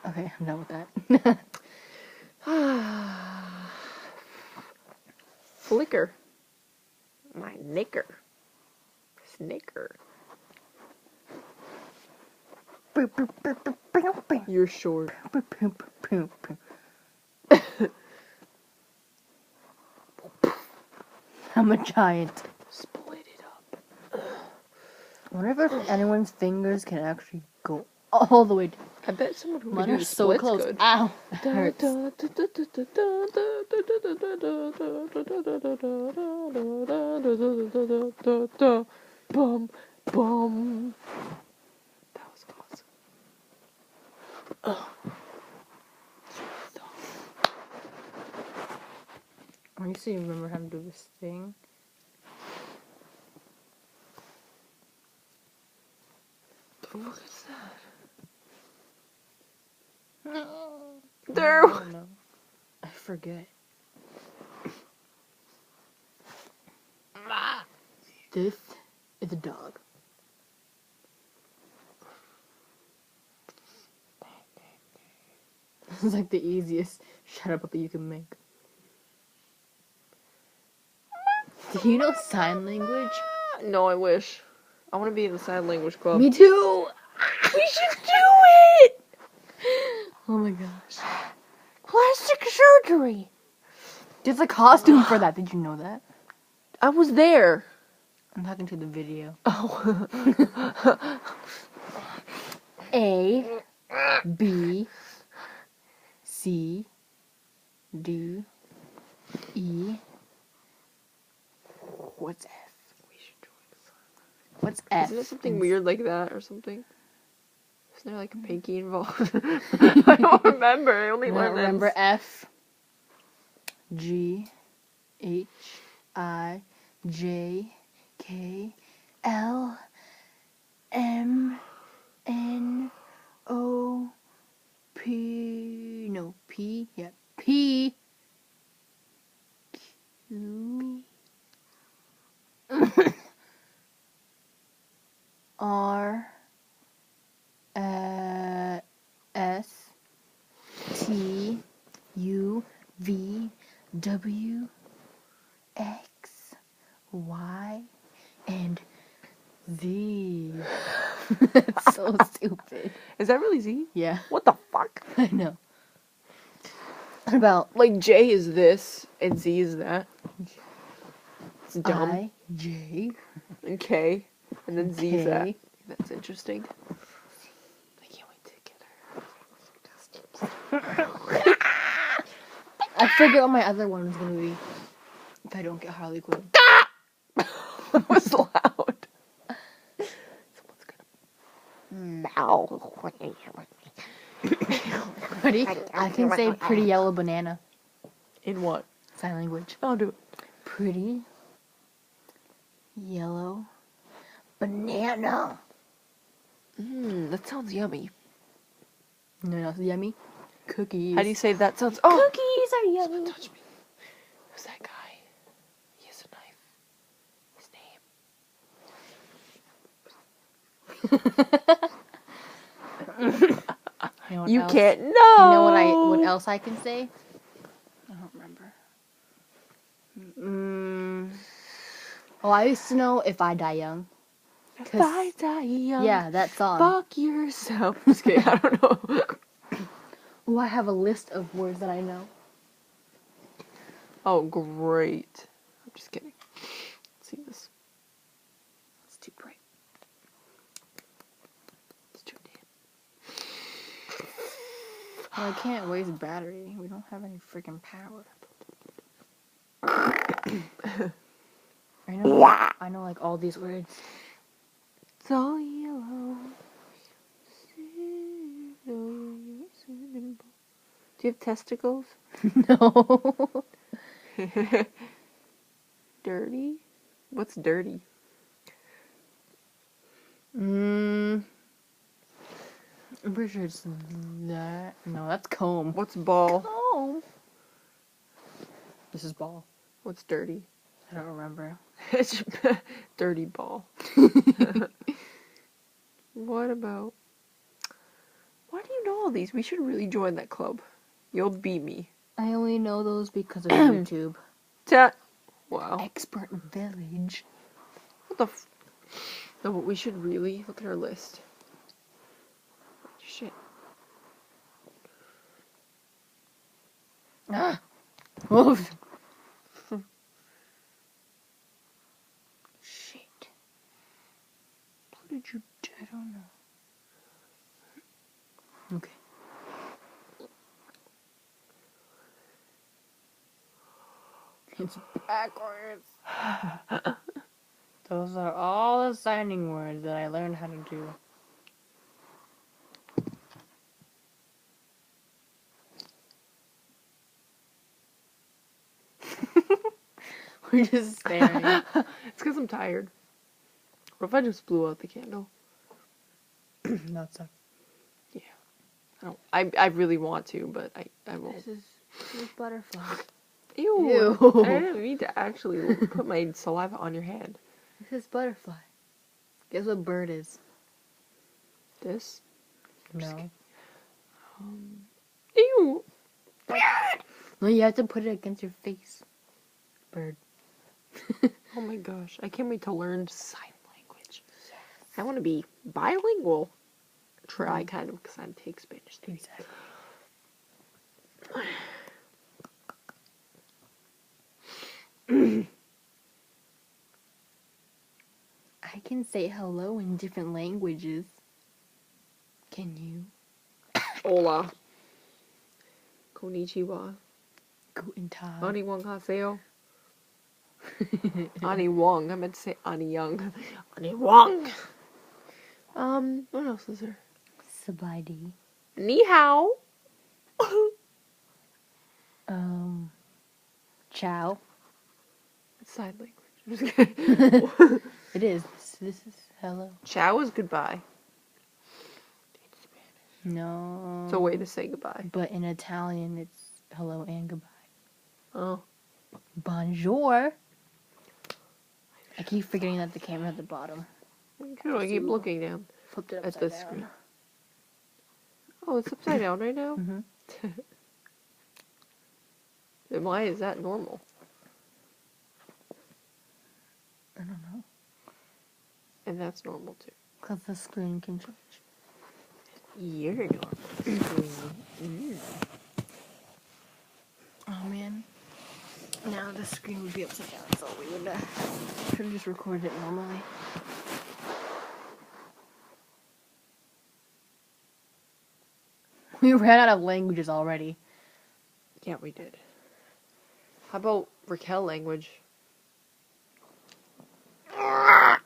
Okay, I'm done with that. Flicker. My knicker. Snicker. You're short. I'm a giant. Split it up. I wonder if anyone's fingers can actually go all the way down. I bet someone who Mine can do are the so splits close. good. Ow! It hurts. Bum, bum. That was awesome. I used to remember how to do this thing. What is that? I There. don't know. I forget. This is a dog. This is like the easiest shut up puppy you can make. Do you know sign language? No, I wish. I want to be in the sign language club. Me too! We should do it! Oh my gosh. Plastic surgery. There's a costume for that. Did you know that? I was there. I'm talking to the video. Oh. A, B, C, D, E. What's F? We should join the sign. What's F? Isn't it something weird like that or something? Isn't there like a pinky involved? I don't remember. I only I don't learned remember M's. F, G, H, I, J, K, L, M, N, O, P. No, P. Yeah, P. Q. R. S. T. U. V. W. X. Y. And Z. That's so stupid. Is that really Z? Yeah, What the fuck? I know. What about Like J is this and Z is that. It's dumb. I, J, And K. And then Z is that. K. That's interesting. I can't wait to get her. I figured what my other one was gonna be. If I don't get Harley Quinn. That was loud. Someone's gonna. Ready? I can say pretty yellow banana. In what? Sign language. I'll do it. Pretty yellow banana. That sounds yummy. You know what else is yummy? Cookies. How do you say that sounds? Oh! Cookies are yummy. Touch me. Who's that guy? He has a knife. His name. You know what You else? can't know. You know what else I can say? I don't remember. Oh, I used to know If I Die Young. If I die young. Yeah, that song. Fuck yourself. Just kidding. I don't know. Oh, I have a list of words that I know. Oh, great. I'm just kidding. Let's see this. It's too bright. It's too dim. Well, I can't waste battery. We don't have any freaking power. I know like all these words. It's all yellow. Do you have testicles? No. Dirty? What's dirty? I'm pretty sure it's that. No, that's comb. What's ball? Comb. This is ball. What's dirty? I don't remember. It's dirty ball. What about Why do you know all these? We should really join that club. You'll beat me. I only know those because of YouTube. Wow. Expert Village. What the No, but we should really look at our list. Shit. Ah. Oof. Shit. What did you do? I don't know. Okay. It's backwards. Those are all the signing words that I learned how to do. We're just staring. It's because I'm tired. What if I just blew out the candle? That sucks. I really want to, but I won't. This is butterfly. Ew. Ew. I didn't mean to actually put my saliva on your hand. This is butterfly. Guess what bird is? This? No. Ew. No, you have to put it against your face. Bird. Oh my gosh. I can't wait to learn sign language. Yes. I want to be bilingual. Try kind of because I take Spanish. Exactly. I can say hello in different languages. Can you? Hola. Konnichiwa. Guten Tag. Annyeonghaseyo. Ani Wong. I meant to say Ani Young. Ani Wong. What else is there? Sabadi. Ni hao. Ciao. It's sign language. I'm just kidding. It is. This is hello. Ciao is goodbye. No. It's a way to say goodbye. But in Italian, it's hello and goodbye. Oh. Bonjour. I keep forgetting that the camera at the bottom. Good, I keep looking down Flipped it at upside the down. screen. Oh, it's upside down right now? Mm-hmm. Then why is that normal? I don't know. And that's normal too. Because the screen can change. You're normal. Oh man. Now the screen would be upside down, so we would should have just recorded it normally. We ran out of languages already. Yeah, we did. How about Raquel language? I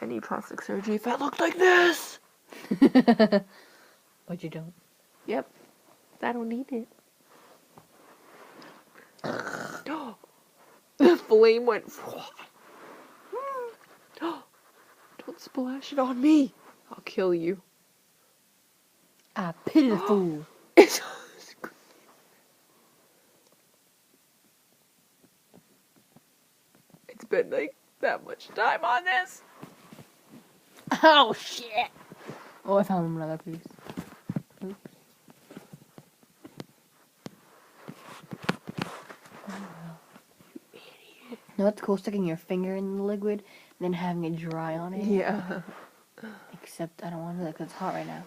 need plastic surgery if I looked like this. But you don't. Yep. I don't need it. The flame went. Don't splash it on me. I'll kill you. I pity the fool. It's been like that much time on this. Oh shit! Oh, I found another piece. Oops. You know what's cool? Sticking your finger in the liquid, and then having it dry on it. Yeah. Except I don't want to do that because it's hot right now.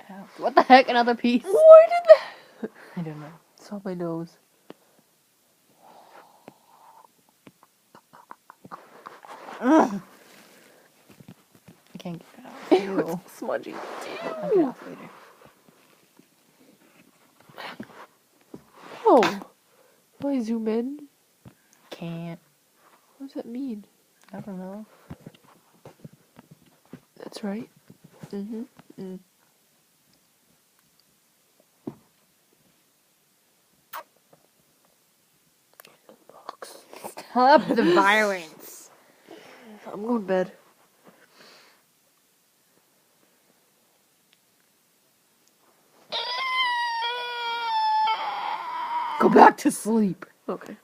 Ow. What the heck? Another piece? Why did that? I don't know. It's on my nose. Ugh. I can't get it out. Ew, Ew. it's smudgy. I'll get it off later. Oh. Do I zoom in? Can't. What does that mean? I don't know. That's right. Mm-hmm. Mm. Stop the violence. I'm going to bed. Go back to sleep. Okay.